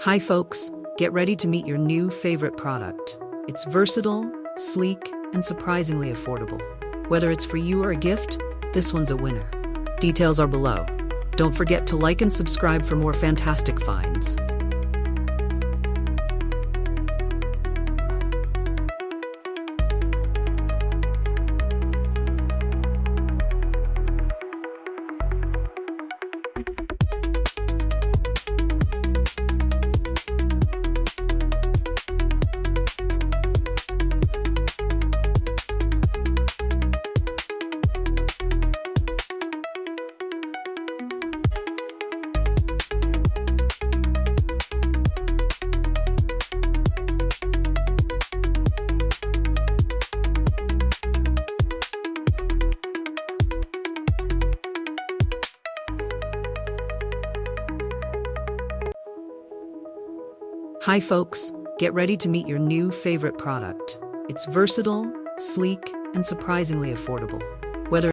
Hi folks, get ready to meet your new favorite product. It's versatile, sleek, and surprisingly affordable. Whether it's for you or a gift, this one's a winner. Details are below. Don't forget to like and subscribe for more fantastic finds. Hi folks, get ready to meet your new favorite product. It's versatile, sleek, and surprisingly affordable.